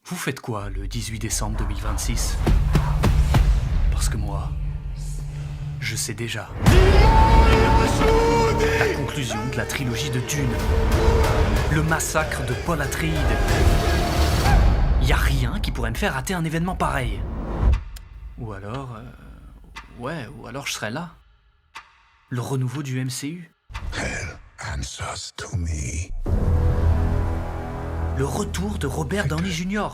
Vous faites quoi le 18 décembre 2026 ? Parce que moi, je sais déjà. La conclusion de la trilogie de Dune. Le massacre de Paul Atreides. Y a rien qui pourrait me faire rater un événement pareil. Ou alors... ou alors je serais là. Le renouveau du MCU. Hell answers to me. Le retour de Robert Downey Jr.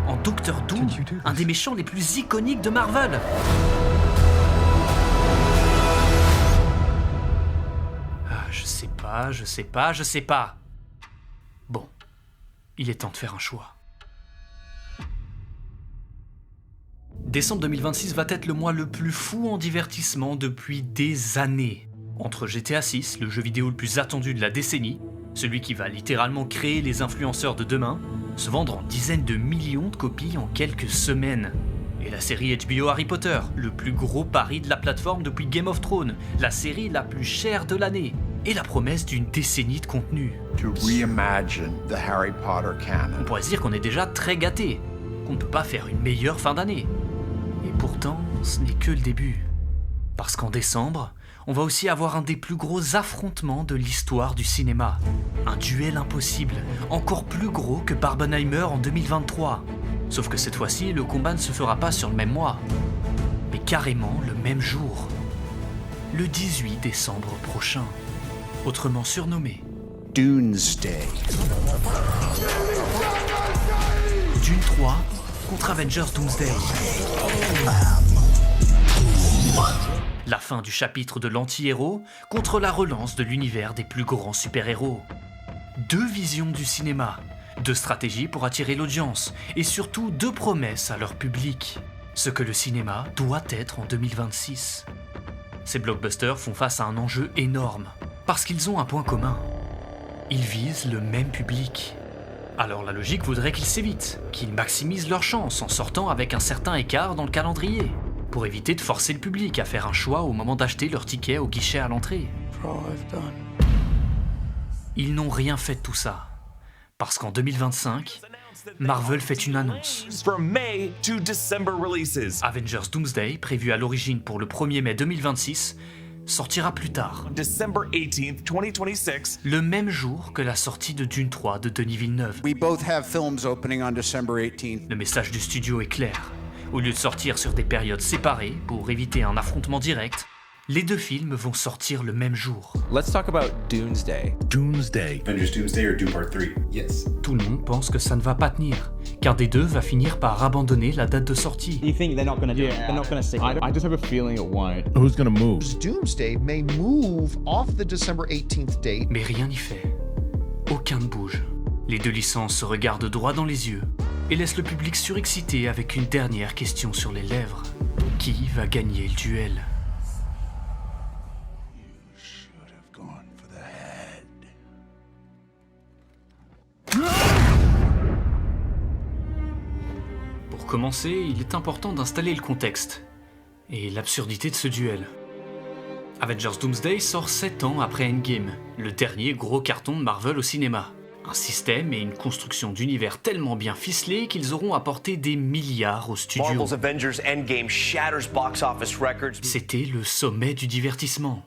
en Doctor Doom, un des méchants les plus iconiques de Marvel. Ah, je sais pas. Bon, il est temps de faire un choix. Décembre 2026 va être le mois le plus fou en divertissement depuis des années. Entre GTA 6, le jeu vidéo le plus attendu de la décennie, celui qui va littéralement créer les influenceurs de demain, se vendre en dizaines de millions de copies en quelques semaines. Et la série HBO Harry Potter, le plus gros pari de la plateforme depuis Game of Thrones, la série la plus chère de l'année, et la promesse d'une décennie de contenu. To reimagine the Harry Potter On canon. pourrait se dire qu'on est déjà très gâté, qu'on ne peut pas faire une meilleure fin d'année. Et pourtant, ce n'est que le début. Parce qu'en décembre, on va aussi avoir un des plus gros affrontements de l'histoire du cinéma. Un duel impossible, encore plus gros que Barbenheimer en 2023. Sauf que cette fois-ci, le combat ne se fera pas sur le même mois, mais carrément le même jour. Le 18 décembre prochain, autrement surnommé Doomsday. Dune 3 contre Avengers Doomsday. La fin du chapitre de l'anti-héros contre la relance de l'univers des plus grands super-héros. Deux visions du cinéma, deux stratégies pour attirer l'audience et surtout deux promesses à leur public. Ce que le cinéma doit être en 2026. Ces blockbusters font face à un enjeu énorme parce qu'ils ont un point commun. Ils visent le même public. Alors la logique voudrait qu'ils s'évitent, qu'ils maximisent leurs chances en sortant avec un certain écart dans le calendrier, pour éviter de forcer le public à faire un choix au moment d'acheter leur ticket au guichet à l'entrée. Ils n'ont rien fait de tout ça, parce qu'en 2025, Marvel fait une annonce. From May to December releases. Avengers Doomsday, prévu à l'origine pour le 1er mai 2026, sortira plus tard, December 18th, 2026. le même jour que la sortie de Dune 3 de Denis Villeneuve. We both have films opening on December 18th. Le message du studio est clair. Au lieu de sortir sur des périodes séparées pour éviter un affrontement direct, les deux films vont sortir le même jour. Let's talk about Doomsday. Doomsday. Avengers Doomsday or Doom Part 3? Yes. Tout le monde pense que ça ne va pas tenir, qu'un des deux va finir par abandonner la date de sortie. You think they're not gonna do it? They're not gonna stick with it? I just have a feeling it won't. Who's gonna move? Doomsday may move off the December 18th date. Mais rien n'y fait. Aucun ne bouge. Les deux licences se regardent droit dans les yeux et laissent le public surexcité avec une dernière question sur les lèvres. Qui va gagner le duel ? Pour commencer, il est important d'installer le contexte et l'absurdité de ce duel. Avengers Doomsday sort 7 ans après Endgame, le dernier gros carton de Marvel au cinéma. Un système et une construction d'univers tellement bien ficelés qu'ils auront apporté des milliards aux studios. Marvel's Avengers Endgame shatters box office records. C'était le sommet du divertissement.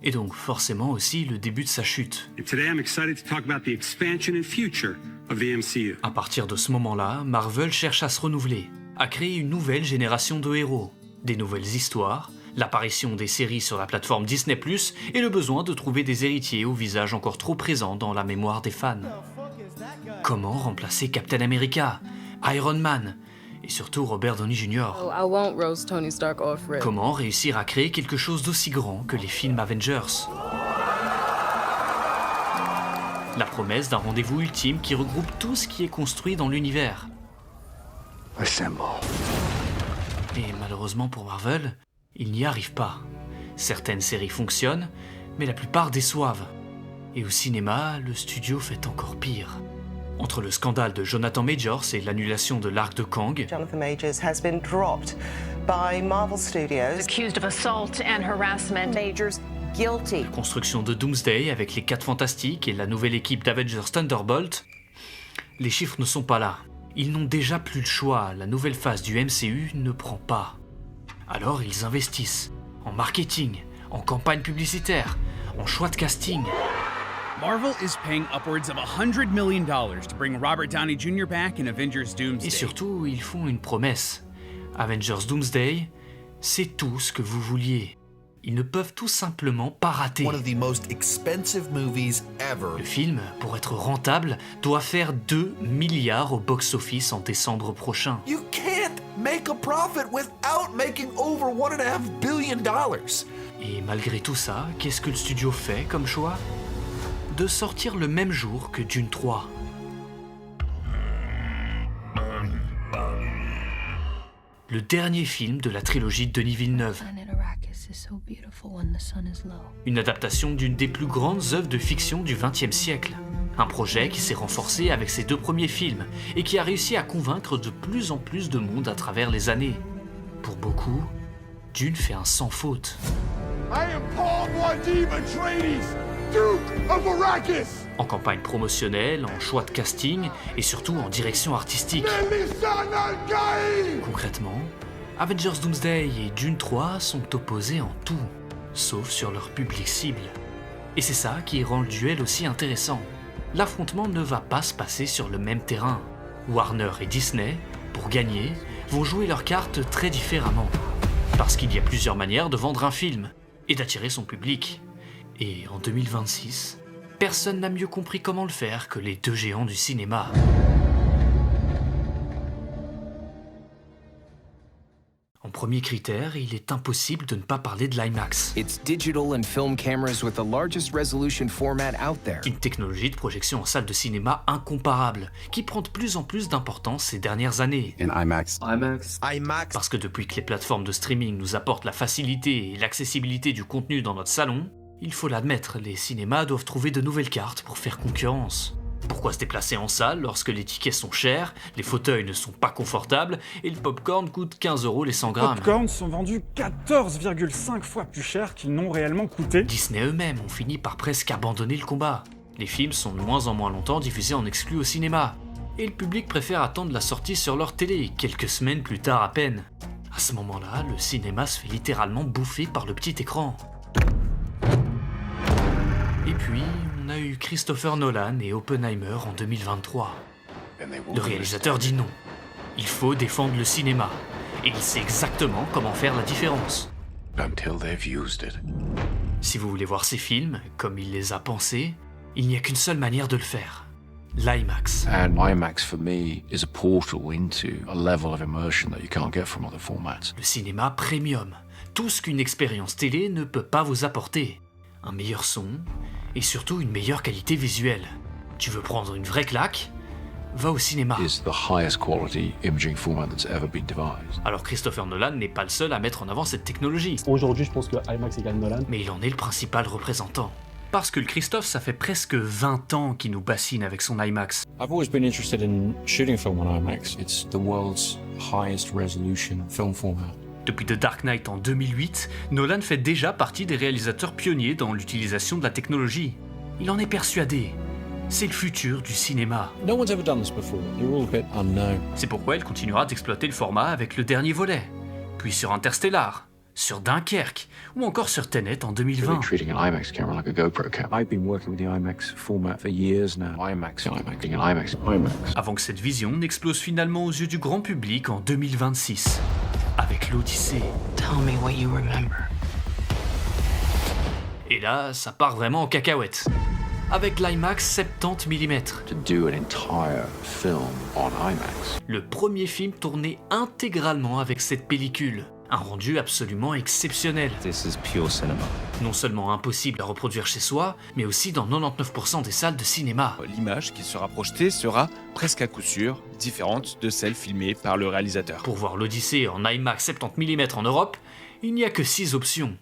Et donc forcément aussi le début de sa chute. And today I'm excited to talk about the expansion and future of the MCU. À partir de ce moment-là, Marvel cherche à se renouveler, à créer une nouvelle génération de héros, des nouvelles histoires, l'apparition des séries sur la plateforme Disney+, et le besoin de trouver des héritiers au visage encore trop présent dans la mémoire des fans. Comment remplacer Captain America, Iron Man, et surtout Robert Downey Jr. Comment réussir à créer quelque chose d'aussi grand que les films Avengers ? La promesse d'un rendez-vous ultime qui regroupe tout ce qui est construit dans l'univers. Assemble. Et malheureusement pour Marvel, il n'y arrive pas. Certaines séries fonctionnent, mais la plupart déçoivent. Et au cinéma, le studio fait encore pire. Entre le scandale de Jonathan Majors et l'annulation de l'arc de Kang, Jonathan Majors has been dropped by Marvel Studios. Accused of assault and harassment. Majors guilty. la construction de Doomsday avec les 4 Fantastiques et la nouvelle équipe d'Avengers Thunderbolt, les chiffres ne sont pas là. Ils n'ont déjà plus le choix, la nouvelle phase du MCU ne prend pas. Alors ils investissent en marketing, en campagne publicitaire, en choix de casting. Marvel is paying upwards of $100 million to bring Robert Downey Jr. back in Avengers Doomsday. Et surtout, ils font une promesse. Avengers Doomsday, c'est tout ce que vous vouliez. Ils ne peuvent tout simplement pas rater. One of the most expensive movies ever. Le film, pour être rentable, doit faire 2 milliards au box-office en décembre prochain. You can't make a profit without making over $1.5 billion. Et malgré tout ça, qu'est-ce que le studio fait comme choix ? De sortir le même jour que Dune 3. Le dernier film de la trilogie de Denis Villeneuve. Une adaptation d'une des plus grandes œuvres de fiction du XXe siècle. Un projet qui s'est renforcé avec ses 2 premiers films et qui a réussi à convaincre de plus en plus de monde à travers les années. Pour beaucoup, Dune fait un sans faute. I am Paul Muad'Dib Atreides, Duke of Arrakis. En campagne promotionnelle, en choix de casting et surtout en direction artistique. Concrètement, Avengers Doomsday et Dune 3 sont opposés en tout, sauf sur leur public cible. Et c'est ça qui rend le duel aussi intéressant. L'affrontement ne va pas se passer sur le même terrain. Warner et Disney, pour gagner, vont jouer leurs cartes très différemment. Parce qu'il y a plusieurs manières de vendre un film et d'attirer son public. Et en 2026, personne n'a mieux compris comment le faire que les 2 géants du cinéma. En premier critère, il est impossible de ne pas parler de l'IMAX. It's digital and film cameras with the largest resolution format out there. Une technologie de projection en salle de cinéma incomparable, qui prend de plus en plus d'importance ces dernières années. IMAX. Parce que depuis que les plateformes de streaming nous apportent la facilité et l'accessibilité du contenu dans notre salon, il faut l'admettre, les cinémas doivent trouver de nouvelles cartes pour faire concurrence. Pourquoi se déplacer en salle lorsque les tickets sont chers, les fauteuils ne sont pas confortables et le popcorn coûte 15 € les 100 grammes ? Les popcorns sont vendus 14,5 fois plus cher qu'ils n'ont réellement coûté. Disney eux-mêmes ont fini par presque abandonner le combat. Les films sont de moins en moins longtemps diffusés en exclu au cinéma. Et le public préfère attendre la sortie sur leur télé, quelques semaines plus tard à peine. À ce moment-là, le cinéma se fait littéralement bouffer par le petit écran. Et puis, on a eu Christopher Nolan et Oppenheimer en 2023. Le réalisateur dit non. Il faut défendre le cinéma. Et il sait exactement comment faire la différence. Si vous voulez voir ces films, comme il les a pensés, il n'y a qu'une seule manière de le faire. L'IMAX. And IMAX for me is a portal into a level of immersion that you can't get from other formats. Le cinéma premium. Tout ce qu'une expérience télé ne peut pas vous apporter. Un meilleur son et surtout une meilleure qualité visuelle. Tu veux prendre une vraie claque ? Va au cinéma. Alors Christopher Nolan n'est pas le seul à mettre en avant cette technologie. Aujourd'hui, je pense que IMAX égale Nolan. Mais il en est le principal représentant. Parce que le Christophe, ça fait presque 20 ans qu'il nous bassine avec son IMAX. I've always been interested in shooting film on IMAX. It's the world's highest resolution film format. Depuis The Dark Knight en 2008, Nolan fait déjà partie des réalisateurs pionniers dans l'utilisation de la technologie. Il en est persuadé. C'est le futur du cinéma. No one's ever done this before. They're all a bit unknown. C'est pourquoi il continuera d'exploiter le format avec le dernier volet, puis sur Interstellar, sur Dunkerque, ou encore sur Tenet en 2020. I've been working with the IMAX format for years now. IMAX. Avant que cette vision n'explose finalement aux yeux du grand public en 2026. Avec l'Odyssée. Tell me what you remember. Et là, ça part vraiment en cacahuète. Avec l'IMAX 70 mm. To do an entire film on IMAX. Le premier film tourné intégralement avec cette pellicule. Un rendu absolument exceptionnel. This is pure cinema. Non seulement impossible à reproduire chez soi, mais aussi dans 99% des salles de cinéma. L'image qui sera projetée sera presque à coup sûr différente de celle filmée par le réalisateur. Pour voir l'Odyssée en IMAX 70 mm en Europe, il n'y a que 6 options.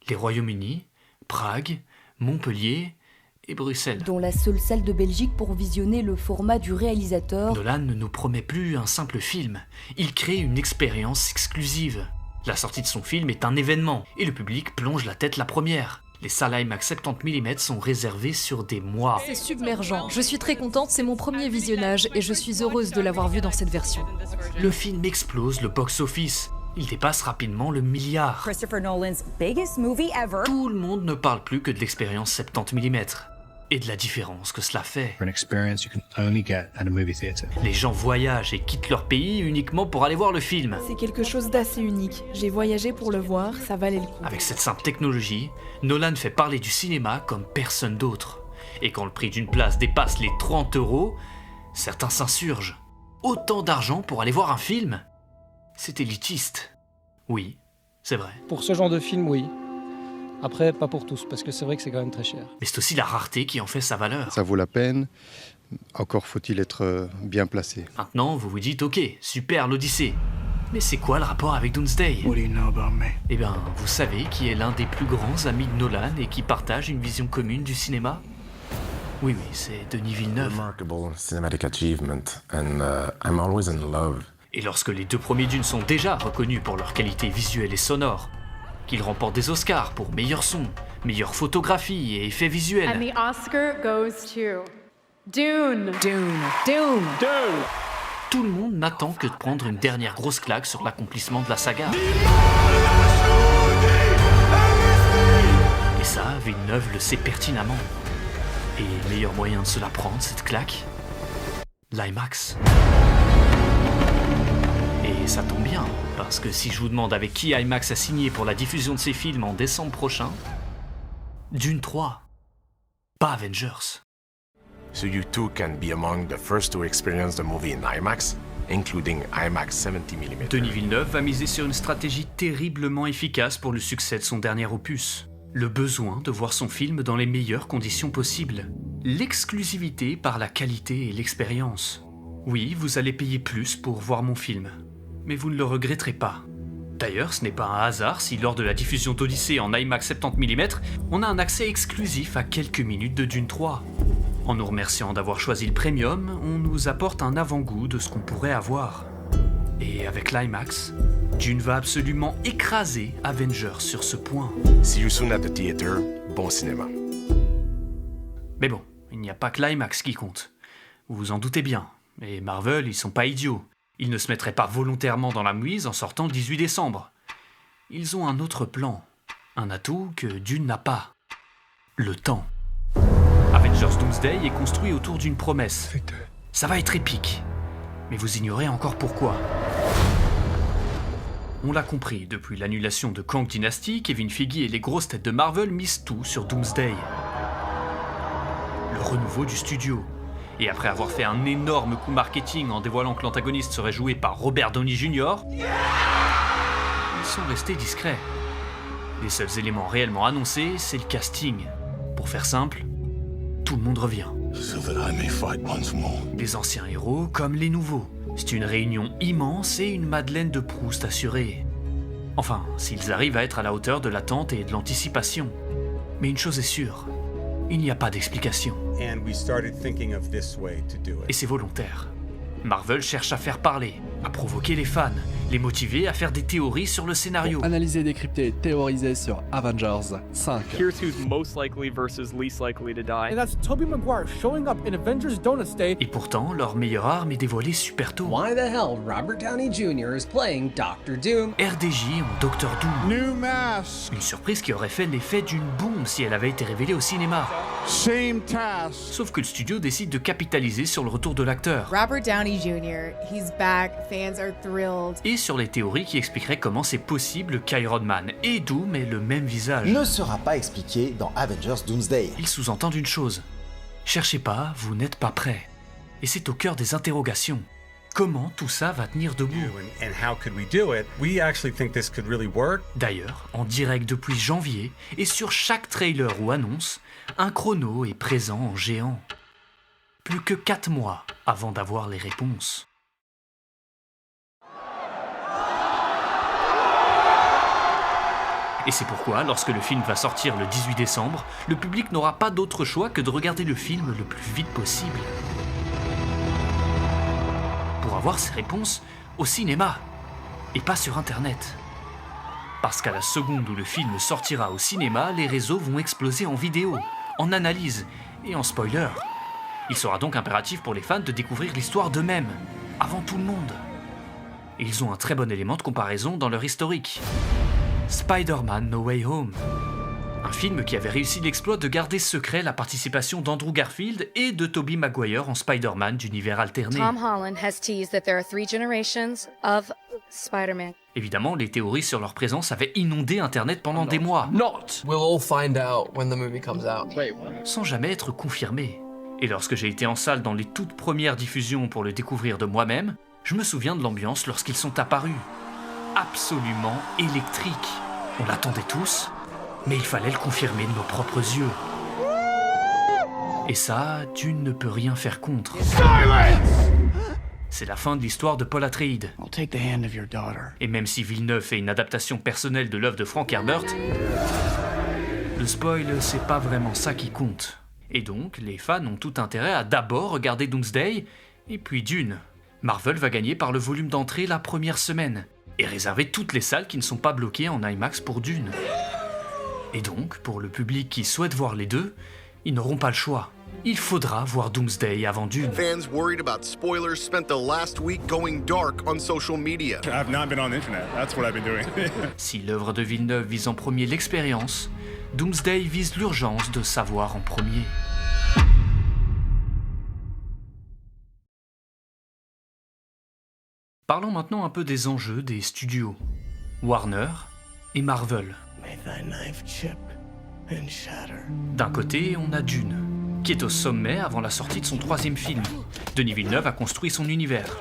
Les Royaumes-Unis, Prague, Montpellier et Bruxelles. Dont la seule salle de Belgique pour visionner le format du réalisateur. Nolan ne nous promet plus un simple film. Il crée une expérience exclusive. La sortie de son film est un événement, et le public plonge la tête la première. Les salles IMAX 70 mm sont réservées sur des mois. C'est submergent. Je suis très contente, c'est mon premier visionnage et je suis heureuse de l'avoir vu dans cette version. Le film explose le box-office. Il dépasse rapidement le milliard. Christopher Nolan's biggest movie ever. Tout le monde ne parle plus que de l'expérience 70 mm et de la différence que cela fait. Les gens voyagent et quittent leur pays uniquement pour aller voir le film. C'est quelque chose d'assez unique. J'ai voyagé pour le voir, ça valait le coup. Avec cette simple technologie, Nolan fait parler du cinéma comme personne d'autre. Et quand le prix d'une place dépasse les 30 €, certains s'insurgent. Autant d'argent pour aller voir un film ? C'est élitiste. Oui, c'est vrai. Pour ce genre de film, oui. Après, pas pour tous, parce que c'est vrai que c'est quand même très cher. Mais c'est aussi la rareté qui en fait sa valeur. Ça vaut la peine, encore faut-il être bien placé. Maintenant, vous vous dites, ok, super l'Odyssée. Mais c'est quoi le rapport avec Doomsday ? Eh bien, vous savez qui est l'un des plus grands amis de Nolan et qui partage une vision commune du cinéma ? Oui, c'est Denis Villeneuve. Remarkable cinematic achievement, and I'm always in love. Et lorsque les 2 premiers Dunes sont déjà reconnus pour leur qualité visuelle et sonore, qu'ils remportent des Oscars pour meilleur son, meilleure photographie et effets visuels. And the Oscar goes to Dune. Tout le monde n'attend que de prendre une dernière grosse claque sur l'accomplissement de la saga. Et ça, Villeneuve le sait pertinemment. Et le meilleur moyen de se la prendre, cette claque, l'IMAX. Et ça tombe bien, parce que si je vous demande avec qui IMAX a signé pour la diffusion de ses films en décembre prochain, Dune 3, pas Avengers. So you too can be among the first to experience the movie in IMAX, including IMAX 70 mm. Denis Villeneuve va miser sur une stratégie terriblement efficace pour le succès de son dernier opus. Le besoin de voir son film dans les meilleures conditions possibles. L'exclusivité par la qualité et l'expérience. Oui, vous allez payer plus pour voir mon film, mais vous ne le regretterez pas. D'ailleurs, ce n'est pas un hasard si lors de la diffusion d'Odyssée en IMAX 70 mm, on a un accès exclusif à quelques minutes de Dune 3. En nous remerciant d'avoir choisi le premium, on nous apporte un avant-goût de ce qu'on pourrait avoir. Et avec l'IMAX, Dune va absolument écraser Avengers sur ce point. See you soon at the theater. Bon cinéma. Mais bon, il n'y a pas que l'IMAX qui compte. Vous vous en doutez bien. Et Marvel, ils sont pas idiots. Ils ne se mettraient pas volontairement dans la mouise en sortant le 18 décembre. Ils ont un autre plan. Un atout que Dune n'a pas. Le temps. Avengers Doomsday est construit autour d'une promesse. Ça va être épique. Mais vous ignorez encore pourquoi. On l'a compris, depuis l'annulation de Kang Dynasty, Kevin Feige et les grosses têtes de Marvel misent tout sur Doomsday. Le renouveau du studio. Et après avoir fait un énorme coup marketing en dévoilant que l'antagoniste serait joué par Robert Downey Jr., ils sont restés discrets. Les seuls éléments réellement annoncés, c'est le casting. Pour faire simple, tout le monde revient. Les anciens héros comme les nouveaux. C'est une réunion immense et une Madeleine de Proust assurée. Enfin, s'ils arrivent à être à la hauteur de l'attente et de l'anticipation. Mais une chose est sûre, il n'y a pas d'explication. Et c'est volontaire. Marvel cherche à faire parler, à provoquer les fans, les motiver à faire des théories sur le scénario. Analyser, décrypter, théoriser sur Avengers 5. Here's who's most likely versus least likely to die. And that's Tobey Maguire showing up in Avengers Donut Day. Et pourtant, leur meilleure arme est dévoilée super tôt. Why the hell Robert Downey Jr. is playing Dr. Doom? RDJ en Dr. Doom. New mask. Une surprise qui aurait fait l'effet d'une bombe si elle avait été révélée au cinéma. Same task. Sauf que le studio décide de capitaliser sur le retour de l'acteur. Robert Downey Jr., he's back, fans are thrilled. Et sur les théories qui expliqueraient comment c'est possible qu'Iron Man et Doom aient le même visage. Ne sera pas expliqué dans Avengers Doomsday. Ils sous-entendent une chose. Cherchez pas, vous n'êtes pas prêts. Et c'est au cœur des interrogations. Comment tout ça va tenir debout? D'ailleurs, en direct depuis janvier, et sur chaque trailer ou annonce, un chrono est présent en géant. Plus que 4 mois avant d'avoir les réponses. Et c'est pourquoi, lorsque le film va sortir le 18 décembre, le public n'aura pas d'autre choix que de regarder le film le plus vite possible. Pour avoir ces réponses au cinéma, et pas sur Internet. Parce qu'à la seconde où le film sortira au cinéma, les réseaux vont exploser en vidéos, en analyses et en spoilers. Il sera donc impératif pour les fans de découvrir l'histoire d'eux-mêmes, avant tout le monde. Et ils ont un très bon élément de comparaison dans leur historique. Spider-Man No Way Home. Un film qui avait réussi l'exploit de garder secret la participation d'Andrew Garfield et de Tobey Maguire en Spider-Man d'univers alterné. Tom Holland has teased that there are 3 generations of Spider-Man. Évidemment, les théories sur leur présence avaient inondé Internet pendant des mois. We'll all find out when the movie comes out. Sans jamais être confirmés. Et lorsque j'ai été en salle dans les toutes premières diffusions pour le découvrir de moi-même, je me souviens de l'ambiance lorsqu'ils sont apparus. Absolument électrique. On l'attendait tous, mais il fallait le confirmer de nos propres yeux. Et ça, Dune ne peut rien faire contre. C'est la fin de l'histoire de Paul Atreides. Et même si Villeneuve fait une adaptation personnelle de l'œuvre de Frank Herbert, le spoil, c'est pas vraiment ça qui compte. Et donc, les fans ont tout intérêt à d'abord regarder Doomsday, et puis Dune. Marvel va gagner par le volume d'entrée la première semaine, et réserver toutes les salles qui ne sont pas bloquées en IMAX pour Dune. Et donc, pour le public qui souhaite voir les deux, ils n'auront pas le choix. Il faudra voir Doomsday avant Dune. Fans worried about spoilers spent the last week going dark on social media. I've not been on the internet. That's what I've been doing. Si l'œuvre de Villeneuve vise en premier l'expérience, Doomsday vise l'urgence de savoir en premier. Parlons maintenant un peu des enjeux des studios, Warner et Marvel. D'un côté, on a Dune, qui est au sommet avant la sortie de son 3e film. Denis Villeneuve a construit son univers,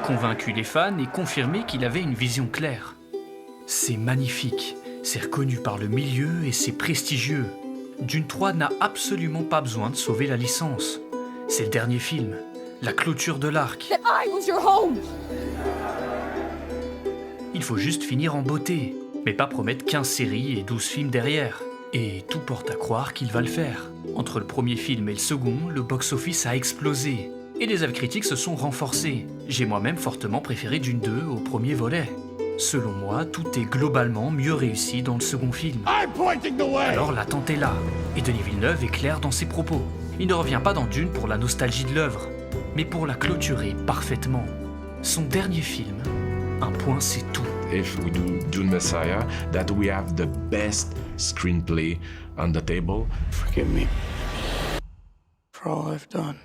convaincu les fans et confirmé qu'il avait une vision claire. C'est magnifique, c'est reconnu par le milieu et c'est prestigieux. Dune 3 n'a absolument pas besoin de sauver la licence. C'est le dernier film, la clôture de l'arc. Il faut juste finir en beauté, mais pas promettre 15 séries et 12 films derrière. Et tout porte à croire qu'il va le faire. Entre le premier film et le second, le box-office a explosé. Et les avis critiques se sont renforcés. J'ai moi-même fortement préféré Dune 2 au premier volet. Selon moi, tout est globalement mieux réussi dans le second film. Alors l'attente est là, et Denis Villeneuve est clair dans ses propos. Il ne revient pas dans Dune pour la nostalgie de l'œuvre, mais pour la clôturer parfaitement. Son dernier film, un point c'est tout. If we do Dune Messiah, that we have the best screenplay on the table. Forgive me for all I've done.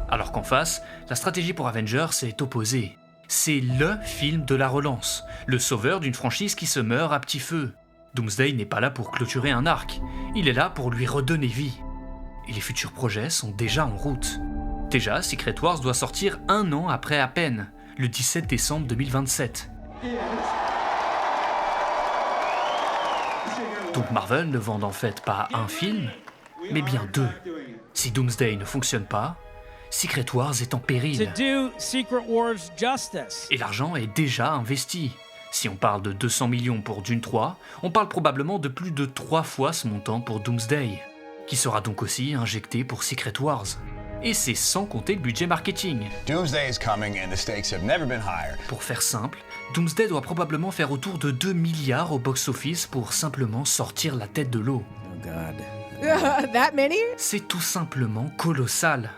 Alors qu'en face, la stratégie pour Avengers est opposée. C'est LE film de la relance, le sauveur d'une franchise qui se meurt à petit feu. Doomsday n'est pas là pour clôturer un arc, il est là pour lui redonner vie. Et les futurs projets sont déjà en route. Déjà, Secret Wars doit sortir 1 an après à peine, le 17 décembre 2027. Donc Marvel ne vend en fait pas un film, mais bien 2. Si Doomsday ne fonctionne pas, Secret Wars est en péril. Et l'argent est déjà investi. Si on parle de 200 millions pour Dune 3, on parle probablement de plus de 3 fois ce montant pour Doomsday, qui sera donc aussi injecté pour Secret Wars. Et c'est sans compter le budget marketing. Doomsday is coming and the stakes have never been higher. Pour faire simple, Doomsday doit probablement faire autour de 2 milliards au box-office pour simplement sortir la tête de l'eau. Oh God. That many? C'est tout simplement colossal.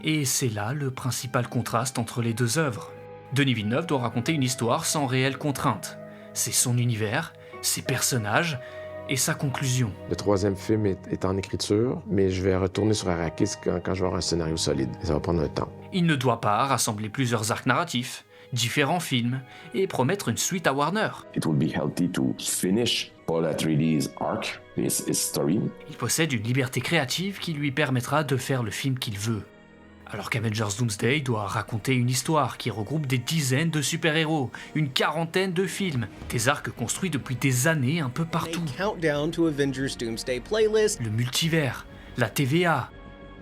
Et c'est là le principal contraste entre les deux œuvres. Denis Villeneuve doit raconter une histoire sans réelle contrainte. C'est son univers, ses personnages et sa conclusion. Le 3e film est en écriture, mais je vais retourner sur Arrakis quand je vais avoir un scénario solide. Et ça va prendre un temps. Il ne doit pas rassembler plusieurs arcs narratifs, différents films, et promettre une suite à Warner. It would be healthy to finish Paul Atreides' arc, his story. Il possède une liberté créative qui lui permettra de faire le film qu'il veut. Alors qu'Avengers Doomsday doit raconter une histoire qui regroupe des dizaines de super-héros, une quarantaine de films, des arcs construits depuis des années un peu partout. Le multivers, la TVA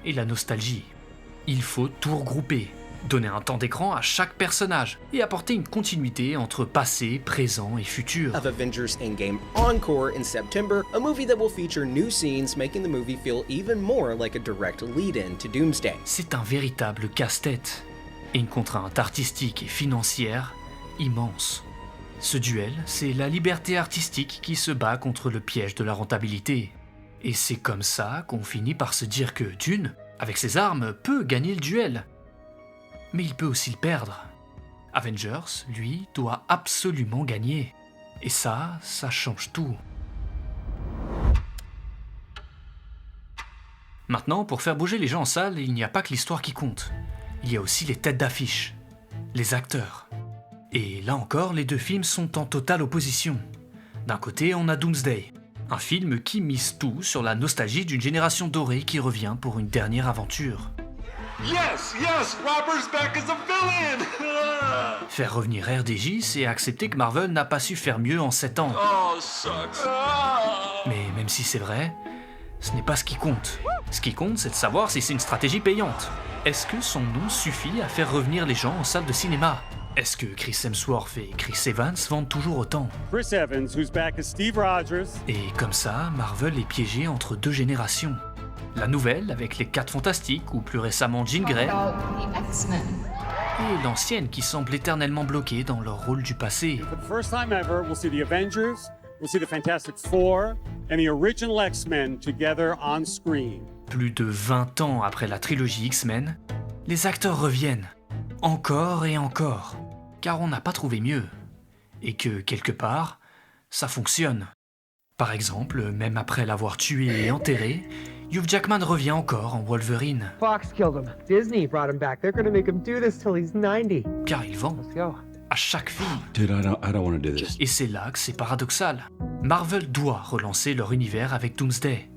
et la nostalgie. Il faut tout regrouper, donner un temps d'écran à chaque personnage et apporter une continuité entre passé, présent et futur. Of Avengers Endgame Encore in September, a movie that will feature new scenes making the movie feel even more like a direct lead-in to Doomsday. C'est un véritable casse-tête et une contrainte artistique et financière immense. Ce duel, c'est la liberté artistique qui se bat contre le piège de la rentabilité. Et c'est comme ça qu'on finit par se dire que Dune, avec ses armes, peut gagner le duel. Mais il peut aussi le perdre. Avengers, lui, doit absolument gagner. Et ça change tout. Maintenant, pour faire bouger les gens en salle, il n'y a pas que l'histoire qui compte. Il y a aussi les têtes d'affiche, les acteurs. Et là encore, les deux films sont en totale opposition. D'un côté, on a Doomsday, un film qui mise tout sur la nostalgie d'une génération dorée qui revient pour une dernière aventure. Yes, Robert's back as a villain! Faire revenir RDJ, c'est accepter que Marvel n'a pas su faire mieux en 7 ans. Oh, sucks. Mais même si c'est vrai, ce n'est pas ce qui compte. Ce qui compte, c'est de savoir si c'est une stratégie payante. Est-ce que son nom suffit à faire revenir les gens en salle de cinéma? Est-ce que Chris Hemsworth et Chris Evans vendent toujours autant? Chris Evans, who's back as Steve Rogers. Et comme ça, Marvel est piégé entre deux générations. La nouvelle, avec les 4 Fantastiques, ou plus récemment Jean Grey, et l'ancienne qui semble éternellement bloquée dans leur rôle du passé. For the first time ever, we'll see the Avengers, we'll see the Fantastic Four, and the original X-Men together on screen. Plus de 20 ans après la trilogie X-Men, les acteurs reviennent. Encore et encore. Car on n'a pas trouvé mieux. Et que, quelque part, ça fonctionne. Par exemple, même après l'avoir tué et enterré, Hugh Jackman revient encore en Wolverine. Fox killed him. Disney brought him back. They're gonna make him do this till he's 90. Car il vend. Let's go. À chaque film. Dude, I don't want to do this. Et c'est là que c'est paradoxal. Marvel doit relancer leur univers avec Doomsday.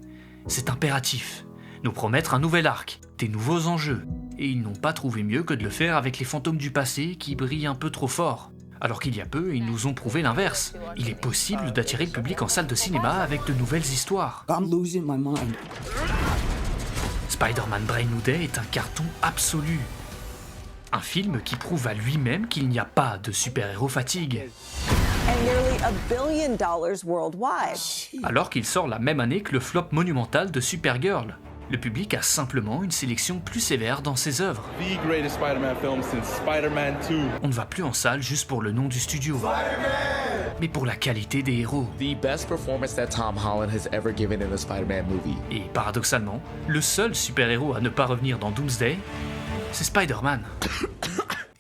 C'est impératif. Nous promettre un nouvel arc, des nouveaux enjeux. Et ils n'ont pas trouvé mieux que de le faire avec les fantômes du passé qui brillent un peu trop fort. Alors qu'il y a peu, ils nous ont prouvé l'inverse. Il est possible d'attirer le public en salle de cinéma avec de nouvelles histoires. I'm losing my mind. Spider-Man Brand New Day est un carton absolu. Un film qui prouve à lui-même qu'il n'y a pas de super-héros fatigue. And nearly $1 billion worldwide. Alors qu'il sort la même année que le flop monumental de Supergirl. Le public a simplement une sélection plus sévère dans ses œuvres. The greatest Spider-Man film since Spider-Man 2. On ne va plus en salle juste pour le nom du studio, mais pour la qualité des héros. The best performance that Tom Holland has ever given in a Spider-Man movie. Et paradoxalement, le seul super-héros à ne pas revenir dans Doomsday, c'est Spider-Man.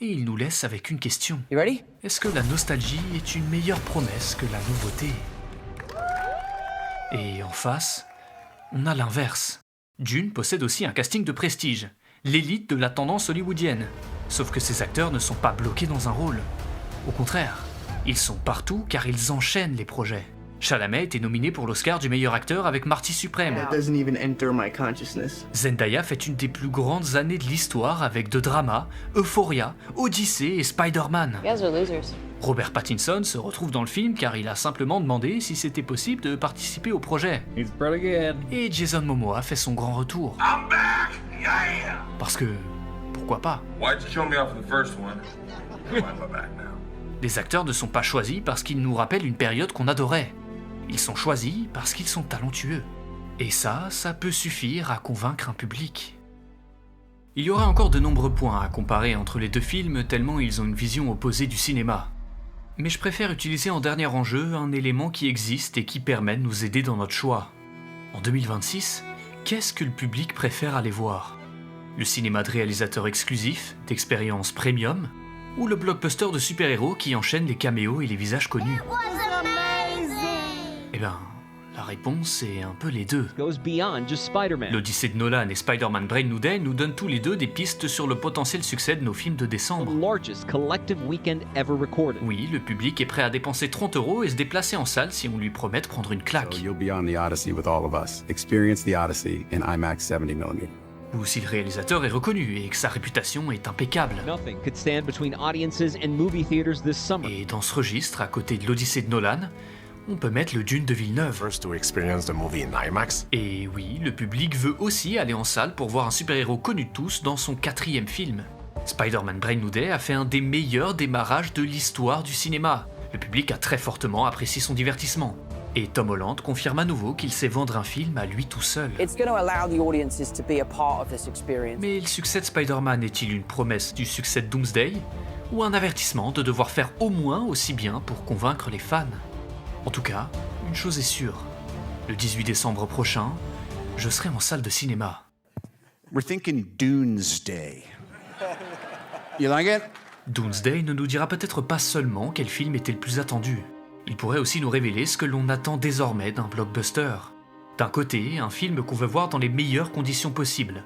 Et il nous laisse avec une question. You ready? Est-ce que la nostalgie est une meilleure promesse que la nouveauté? Et en face, on a l'inverse. Dune possède aussi un casting de prestige, l'élite de la tendance hollywoodienne. Sauf que ces acteurs ne sont pas bloqués dans un rôle. Au contraire, ils sont partout car ils enchaînent les projets. Chalamet était nominé pour l'Oscar du meilleur acteur avec Marty Suprême. Zendaya fait une des plus grandes années de l'histoire avec de drama, Euphoria, Odyssey et Spider-Man. Robert Pattinson se retrouve dans le film car il a simplement demandé si c'était possible de participer au projet. Et Jason Momoa fait son grand retour. Parce que, pourquoi pas? Les acteurs ne sont pas choisis parce qu'ils nous rappellent une période qu'on adorait. Ils sont choisis parce qu'ils sont talentueux. Et ça peut suffire à convaincre un public. Il y aurait encore de nombreux points à comparer entre les deux films tellement ils ont une vision opposée du cinéma. Mais je préfère utiliser en dernier enjeu un élément qui existe et qui permet de nous aider dans notre choix. En 2026, qu'est-ce que le public préfère aller voir? Le cinéma de réalisateurs exclusifs, d'expérience premium, ou le blockbuster de super-héros qui enchaîne les caméos et les visages connus? Eh ben, la réponse est un peu les deux. L'Odyssée de Nolan et Spider-Man Brand New Day nous donnent tous les deux des pistes sur le potentiel succès de nos films de décembre. Oui, le public est prêt à dépenser 30 € et se déplacer en salle si on lui promet de prendre une claque. Ou si le réalisateur est reconnu et que sa réputation est impeccable. Et dans ce registre, à côté de l'Odyssée de Nolan, on peut mettre le Dune de Villeneuve. Et oui, le public veut aussi aller en salle pour voir un super-héros connu de tous dans son 4e film. Spider-Man Brand New Day a fait un des meilleurs démarrages de l'histoire du cinéma. Le public a très fortement apprécié son divertissement. Et Tom Holland confirme à nouveau qu'il sait vendre un film à lui tout seul. Mais le succès de Spider-Man est-il une promesse du succès de Doomsday? ou un avertissement de devoir faire au moins aussi bien pour convaincre les fans. En tout cas, une chose est sûre, le 18 décembre prochain, je serai en salle de cinéma. We're thinking Doomsday. You like it? Doomsday ne nous dira peut-être pas seulement quel film était le plus attendu. Il pourrait aussi nous révéler ce que l'on attend désormais d'un blockbuster. D'un côté, un film qu'on veut voir dans les meilleures conditions possibles.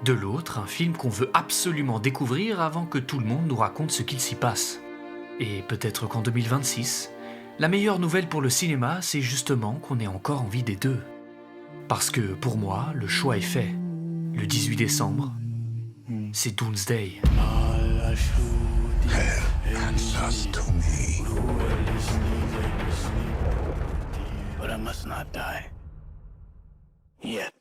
De l'autre, un film qu'on veut absolument découvrir avant que tout le monde nous raconte ce qu'il s'y passe. Et peut-être qu'en 2026, la meilleure nouvelle pour le cinéma, c'est justement qu'on ait encore envie des deux. Parce que, pour moi, le choix est fait. Le 18 décembre, c'est Doomsday. Answers to me. But I must not die. Yet.